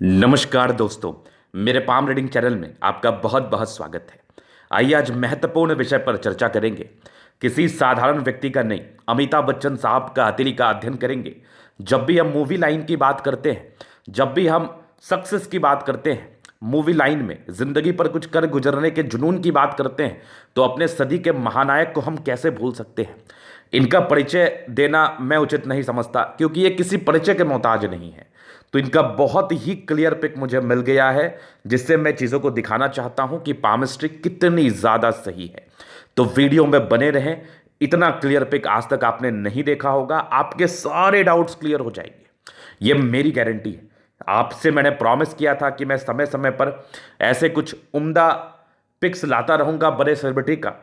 नमस्कार दोस्तों, मेरे पाम रीडिंग चैनल में आपका बहुत बहुत स्वागत है। आइए आज महत्वपूर्ण विषय पर चर्चा करेंगे। किसी साधारण व्यक्ति का नहीं, अमिताभ बच्चन साहब का हथेली का अध्ययन करेंगे। जब भी हम मूवी लाइन की बात करते हैं, जब भी हम सक्सेस की बात करते हैं, मूवी लाइन में जिंदगी पर कुछ कर गुजरने के जुनून की बात करते हैं, तो अपने सदी के महानायक को हम कैसे भूल सकते हैं। इनका परिचय देना मैं उचित नहीं समझता, क्योंकि ये किसी परिचय के मोहताज नहीं है। तो इनका बहुत ही क्लियर पिक मुझे मिल गया है, जिससे मैं चीज़ों को दिखाना चाहता हूं कि पामिस्ट्री कितनी ज़्यादा सही है। तो वीडियो में बने रहें। इतना क्लियर पिक आज तक आपने नहीं देखा होगा। आपके सारे डाउट्स क्लियर हो जाएंगे, ये मेरी गारंटी है। आपसे मैंने प्रॉमिस किया था कि मैं समय समय पर ऐसे कुछ उम्दा पिक्स लाता रहूंगा बड़े सेलिब्रिटी का,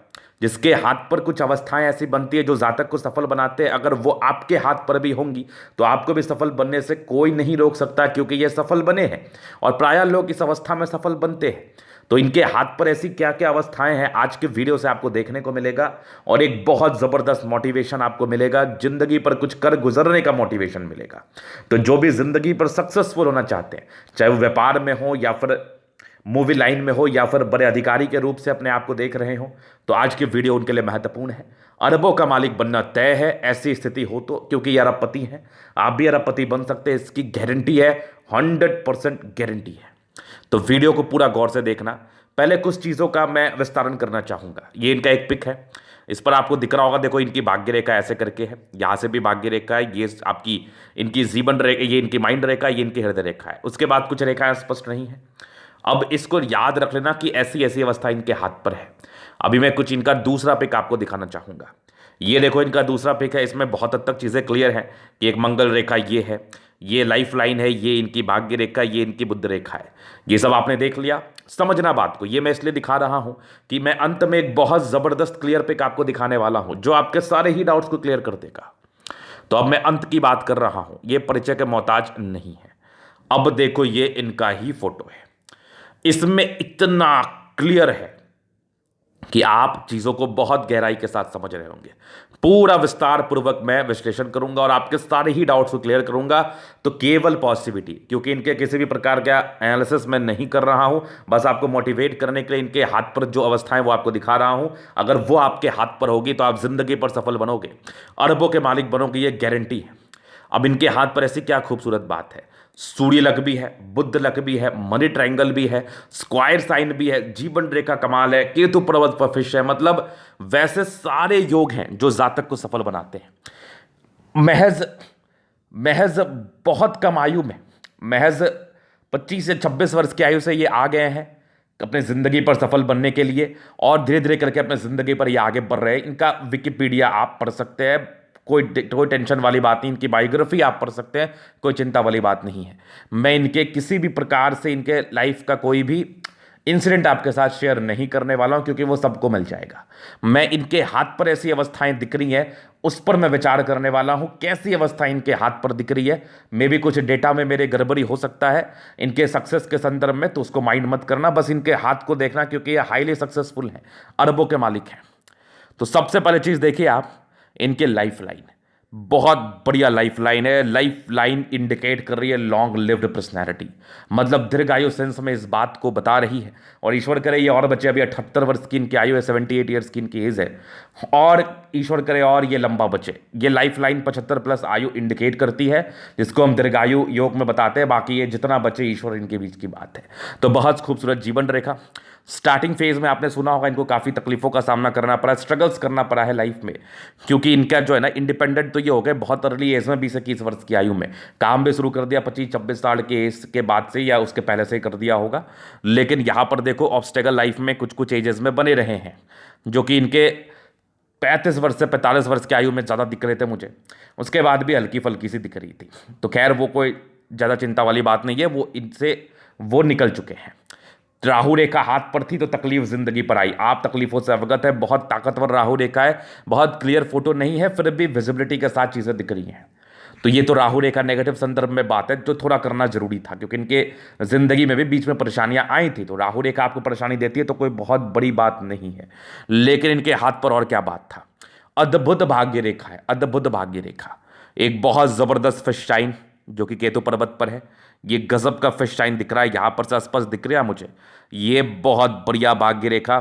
जिसके हाथ पर कुछ अवस्थाएं ऐसी बनती है जो जातक को सफल बनाते हैं। अगर वो आपके हाथ पर भी होंगी तो आपको भी सफल बनने से कोई नहीं रोक सकता, क्योंकि ये सफल बने हैं और प्रायः लोग इस अवस्था में सफल बनते हैं। तो इनके हाथ पर ऐसी क्या क्या अवस्थाएं हैं, आज के वीडियो से आपको देखने को मिलेगा। और एक बहुत ज़बरदस्त मोटिवेशन आपको मिलेगा, जिंदगी पर कुछ कर गुजरने का मोटिवेशन मिलेगा। तो जो भी जिंदगी पर सक्सेसफुल होना चाहते हैं, चाहे वो व्यापार में हो या फिर मूवी लाइन में हो या फिर बड़े अधिकारी के रूप से अपने आप को देख रहे हो, तो आज की वीडियो उनके लिए महत्वपूर्ण है। अरबों का मालिक बनना तय है, ऐसी स्थिति हो तो, क्योंकि ये अरबपति हैं। आप भी अरबपति बन सकते हैं, इसकी गारंटी है, 100% गारंटी है। तो वीडियो को पूरा गौर से देखना। पहले कुछ चीज़ों का मैं विस्तारण करना चाहूँगा। ये इनका एक पिक है, इस पर आपको दिख रहा होगा, देखो इनकी भाग्य रेखा ऐसे करके है। यहाँ से भी भाग्य रेखा है, ये आपकी इनकी जीवन रेखा, ये इनकी माइंड रेखा, ये इनकी हृदय रेखा है। उसके बाद कुछ रेखाएं स्पष्ट नहीं है। अब इसको याद रख लेना कि ऐसी ऐसी अवस्था इनके हाथ पर है। अभी मैं कुछ इनका दूसरा पिक आपको दिखाना चाहूँगा। ये देखो इनका दूसरा पिक है, इसमें बहुत हद तक चीज़ें क्लियर हैं कि एक मंगल रेखा ये है, ये लाइफ लाइन है, ये इनकी भाग्य रेखा, ये इनकी बुध रेखा है। ये सब आपने देख लिया। समझना बात को, ये मैं इसलिए दिखा रहा हूँ कि मैं अंत में एक बहुत ज़बरदस्त क्लियर पिक आपको दिखाने वाला हूँ, जो आपके सारे ही डाउट्स को क्लियर कर देगा। तो अब मैं अंत की बात कर रहा हूँ, ये परिचय के मोहताज नहीं है। अब देखो ये इनका ही फोटो है, इसमें इतना क्लियर है कि आप चीज़ों को बहुत गहराई के साथ समझ रहे होंगे। पूरा विस्तार पूर्वक मैं विश्लेषण करूंगा और आपके सारे ही डाउट्स को क्लियर करूंगा। तो केवल पॉजिटिविटी, क्योंकि इनके किसी भी प्रकार का एनालिसिस मैं नहीं कर रहा हूं, बस आपको मोटिवेट करने के लिए इनके हाथ पर जो अवस्थाएं वो आपको दिखा रहा हूं। अगर वो आपके हाथ पर होगी तो आप जिंदगी पर सफल बनोगे, अरबों के मालिक बनोगे, ये गारंटी है। अब इनके हाथ पर ऐसी क्या खूबसूरत बात है, सूर्य लक भी है, बुध लक भी है, मनी ट्रायंगल भी है, स्क्वायर साइन भी है, जीवन रेखा कमाल है, केतु पर्वत पर फिश है। मतलब वैसे सारे योग हैं जो जातक को सफल बनाते हैं। महज महज बहुत कम आयु में, महज 25 से 26 वर्ष की आयु से ये आ गए हैं अपने ज़िंदगी पर सफल बनने के लिए, और धीरे धीरे करके अपने ज़िंदगी पर ये आगे बढ़ रहे हैं। इनका विकिपीडिया आप पढ़ सकते हैं, कोई टेंशन वाली बात नहीं। इनकी बायोग्राफी आप पढ़ सकते हैं, कोई चिंता वाली बात नहीं है। मैं इनके किसी भी प्रकार से इनके लाइफ का कोई भी इंसिडेंट आपके साथ शेयर नहीं करने वाला हूं, क्योंकि वो सबको मिल जाएगा। मैं इनके हाथ पर ऐसी अवस्थाएं दिख रही हैं, उस पर मैं विचार करने वाला हूं। कैसी अवस्था इनके हाथ पर दिख रही है, मे भी कुछ डेटा में मेरे गड़बड़ी हो सकता है इनके सक्सेस के संदर्भ में, तो उसको माइंड मत करना, बस इनके हाथ को देखना, क्योंकि ये हाईली सक्सेसफुल हैं, अरबों के मालिक हैं। तो सबसे पहले चीज़ देखिए आप, इनके लाइफ लाइन बहुत बढ़िया लाइफ लाइन है। लाइफ लाइन इंडिकेट कर रही है लॉन्ग लिव्ड पर्सनैलिटी, मतलब दीर्घायु सेंस में इस बात को बता रही है। और ईश्वर करे ये और बच्चे, अभी 78 वर्ष की इनकी आयु है, 78 ईयर्स की इनकी एज है, और ईश्वर करे और ये लंबा बचे। ये लाइफ लाइन 75 प्लस आयु इंडिकेट करती है, जिसको हम दीर्घायु योग में बताते हैं। बाकी ये जितना बचे ईश्वर इनके बीच की बात है। तो बहुत खूबसूरत जीवन रेखा। स्टार्टिंग फेज में आपने सुना होगा इनको काफ़ी तकलीफों का सामना करना पड़ा, स्ट्रगल्स करना पड़ा है लाइफ में, क्योंकि इनका जो है ना इंडिपेंडेंट तो ये हो गए बहुत अर्ली एज में, 20-21 वर्ष की आयु में। काम भी शुरू कर दिया 25-26 साल के एज के बाद से, या उसके पहले से ही कर दिया होगा। लेकिन यहाँ पर देखो ऑब्स्टेकल लाइफ में कुछ कुछ एजेस में बने रहे हैं, जो कि इनके 35 वर्ष से 45 वर्ष की आयु में ज़्यादा दिख रहे थे मुझे। उसके बाद भी हल्की फल्की सी दिख रही थी। तो खैर वो कोई ज़्यादा चिंता वाली बात नहीं है, वो इनसे वो निकल चुके हैं। राहु रेखा हाथ पर थी तो तकलीफ जिंदगी पर आई, आप तकलीफों से अवगत है। बहुत ताकतवर राहु रेखा है, बहुत क्लियर फोटो नहीं है, फिर भी विजिबिलिटी के साथ चीज़ें दिख रही हैं। तो ये तो राहु रेखा नेगेटिव संदर्भ में बात है, जो थोड़ा करना जरूरी था, क्योंकि इनके जिंदगी में भी बीच में परेशानियां आई थी। तो राहु रेखा आपको परेशानी देती है तो कोई बहुत बड़ी बात नहीं है। लेकिन इनके हाथ पर और क्या बात था, अद्भुत भाग्य रेखा है, अद्भुत भाग्य रेखा। एक बहुत ज़बरदस्त फिश साइन, जो कि केतु पर्वत पर है। ये गजब का फिश साइन दिख रहा है, यहाँ पर से स्पष्ट दिख रहा है मुझे। ये बहुत बढ़िया भाग्य रेखा,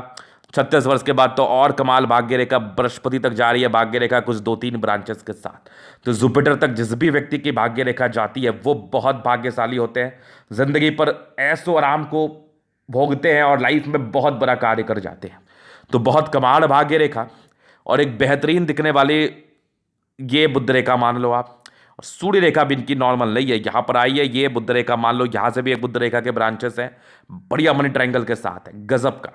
36 वर्ष के बाद तो और कमाल भाग्य रेखा बृहस्पति तक जा रही है भाग्य रेखा, कुछ 2-3 ब्रांचेस के साथ। तो जुपिटर तक जिस भी व्यक्ति की भाग्य रेखा जाती है वो बहुत भाग्यशाली होते हैं, जिंदगी पर ऐसो आराम को भोगते हैं और लाइफ में बहुत बड़ा कार्य कर जाते हैं। तो बहुत कमाल भाग्य रेखा और एक बेहतरीन दिखने वाली ये बुध रेखा मान लो आप। और सूर्य रेखा भी इनकी नॉर्मल नहीं है, यहाँ पर आई है ये बुध रेखा मान लो, यहाँ से भी एक बुध रेखा के ब्रांचेस हैं, बढ़िया मनी ट्रायंगल के साथ है, गजब का।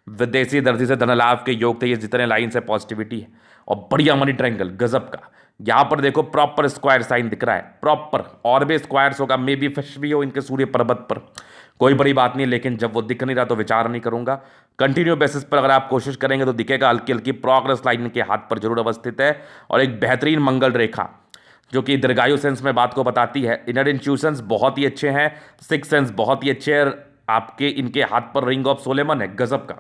विदेशी दर्जी से धन लाभ के योग थे ये, जितने लाइन से पॉजिटिविटी है और बढ़िया मनी ट्रायंगल गजब का। यहाँ पर देखो प्रॉपर स्क्वायर साइन दिख रहा है, प्रॉपर, और भी स्क्वायर्स होगा, मे बी फिश भी हो इनके सूर्य पर्वत पर, कोई बड़ी बात नहीं, लेकिन जब वो दिख नहीं रहा तो विचार नहीं करूंगा। कंटिन्यू बेसिस पर अगर आप कोशिश करेंगे तो दिखेगा, हल्की हल्की प्रोग्रेस लाइन के हाथ पर जरूर अवस्थित है। और एक बेहतरीन मंगल रेखा जो कि दीर्घायु सेंस में बात को बताती है। इनर इंट्यूशंस बहुत ही अच्छे हैं, सिक्स सेंस बहुत ही अच्छे हैं, आपके इनके हाथ पर रिंग ऑफ सोलेमन है, गजब का।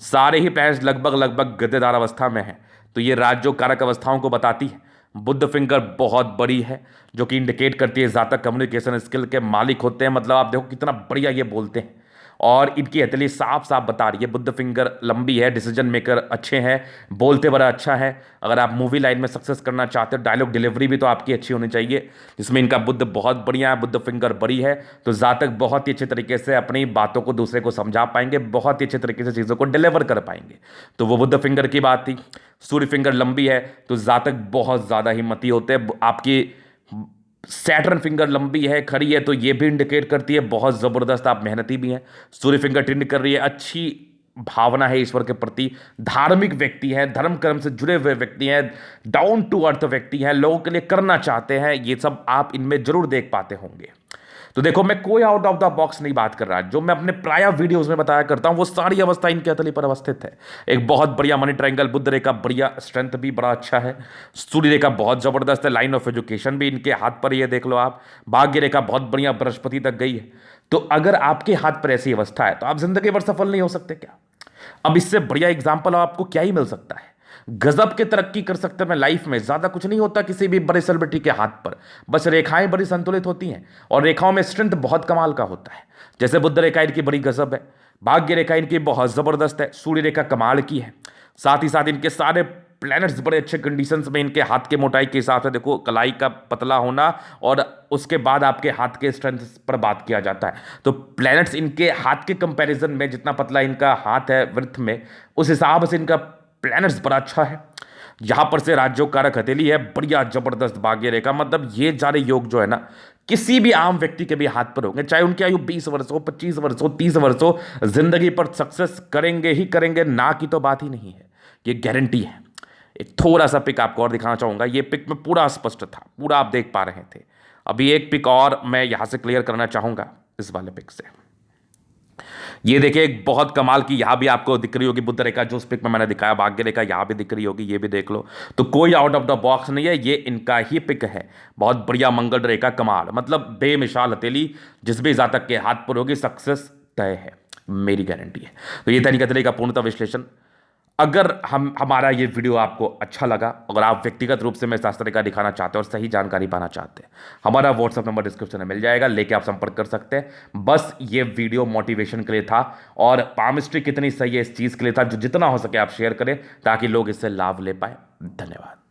सारे ही प्लैनेट्स लगभग गद्देदार अवस्था में है, तो ये राज्यों कारक अवस्थाओं को बताती है। बुध फिंगर बहुत बड़ी है जो कि इंडिकेट करती है जातक कम्युनिकेशन स्किल के मालिक होते हैं, मतलब आप देखो कितना बढ़िया ये बोलते हैं। और इनकी हथेली साफ साफ बता रही है, बुध फिंगर लंबी है, डिसीजन मेकर अच्छे हैं, बोलते बड़ा अच्छा है। अगर आप मूवी लाइन में सक्सेस करना चाहते हो, डायलॉग डिलीवरी भी तो आपकी अच्छी होनी चाहिए, जिसमें इनका बुध बहुत बढ़िया है, बुध फिंगर बड़ी है, तो जातक बहुत ही अच्छे तरीके से अपनी बातों को दूसरे को समझा पाएंगे, बहुत ही अच्छे तरीके से चीज़ों को डिलीवर कर पाएंगे। तो वो बुध फिंगर की बात थी। सूर्य फिंगर लंबी है तो जातक बहुत ज़्यादा हिम्मती होते हैं। आपकी सैटर्न फिंगर लंबी है, खड़ी है, तो ये भी इंडिकेट करती है बहुत ज़बरदस्त आप मेहनती भी हैं। सूर्य फिंगर ट्रेंड कर रही है, अच्छी भावना है ईश्वर के प्रति, धार्मिक व्यक्ति हैं, धर्म कर्म से जुड़े हुए व्यक्ति हैं, डाउन टू अर्थ व्यक्ति हैं, लोगों के लिए करना चाहते हैं, ये सब आप इनमें जरूर देख पाते होंगे। तो देखो, मैं कोई आउट ऑफ द बॉक्स नहीं बात कर रहा, जो मैं अपने प्राय वीडियोस में बताया करता हूं वो सारी अवस्था इनके हथेली पर अवस्थित है। एक बहुत बढ़िया मनी ट्रायंगल, बुध रेखा बढ़िया, स्ट्रेंथ भी बड़ा अच्छा है, सूर्य रेखा बहुत जबरदस्त है, लाइन ऑफ एजुकेशन भी इनके हाथ पर, ये देख लो आप, भाग्य रेखा बहुत बढ़िया बृहस्पति तक गई है। तो अगर आपके हाथ पर ऐसी अवस्था है तो आप जिंदगी भर सफल नहीं हो सकते क्या? अब इससे बढ़िया एग्जाम्पल आपको क्या ही मिल सकता है? गजब के तरक्की कर सकते हैं लाइफ में, ज्यादा कुछ नहीं होता किसी भी बड़े सेलिब्रिटी के हाथ पर, बस रेखाएं बड़ी संतुलित होती हैं और रेखाओं में स्ट्रेंथ बहुत कमाल का होता है। जैसे बुध रेखा इनकी बड़ी गजब है, भाग्य रेखा इनकी बहुत जबरदस्त है, सूर्य रेखा कमाल की है, साथ ही साथ इनके सारे प्लैनेट्स बड़े अच्छे कंडीशंस में, इनके हाथ के मोटाई के हिसाब से देखो, कलाई का पतला होना और उसके बाद आपके हाथ के स्ट्रेंथ पर बात किया जाता है, तो प्लैनेट्स इनके हाथ के कंपैरिजन में, जितना पतला इनका हाथ है वृत्त में, उस हिसाब से इनका प्लैनेट्स बड़ा अच्छा है। यहां पर से राज्यों कारक हथेली है, बढ़िया जबरदस्त भाग्य रेखा, मतलब ये सारे योग जो है ना, किसी भी आम व्यक्ति के भी हाथ पर होंगे, चाहे उनकी आयु 20 वर्ष हो, 25 वर्ष हो, 30 वर्ष हो, जिंदगी पर सक्सेस करेंगे ही करेंगे, ना की तो बात ही नहीं है, ये गारंटी है। एक थोड़ा सा पिक आपको और दिखाना चाहूंगा, ये पिक में पूरा स्पष्ट था, पूरा आप देख पा रहे थे। अभी एक पिक और मैं यहां से क्लियर करना चाहूंगा इस वाले पिक से। ये देखिए, एक बहुत कमाल की यहां भी आपको दिख रही होगी बुध रेखा, जो उस पिक में मैंने दिखाया, भाग्य रेखा यहां भी दिख रही होगी, ये भी देख लो। तो कोई आउट ऑफ द बॉक्स नहीं है, ये इनका ही पिक है, बहुत बढ़िया मंगल रेखा कमाल, मतलब बेमिसाल हथेली, जिस भी जातक के हाथ पर होगी सक्सेस तय है, मेरी गारंटी है। तो ये था इनका हथेली का पूर्णतः विश्लेषण। अगर हमारा ये वीडियो आपको अच्छा लगा, अगर आप व्यक्तिगत रूप से मैं शास्त्र का दिखाना चाहते हैं और सही जानकारी पाना चाहते हैं, हमारा व्हाट्सएप नंबर डिस्क्रिप्शन में मिल जाएगा, लेके आप संपर्क कर सकते हैं। बस ये वीडियो मोटिवेशन के लिए था और पामिस्ट्री कितनी सही है इस चीज़ के लिए था, जो जितना हो सके आप शेयर करें ताकि लोग इससे लाभ ले पाए। धन्यवाद।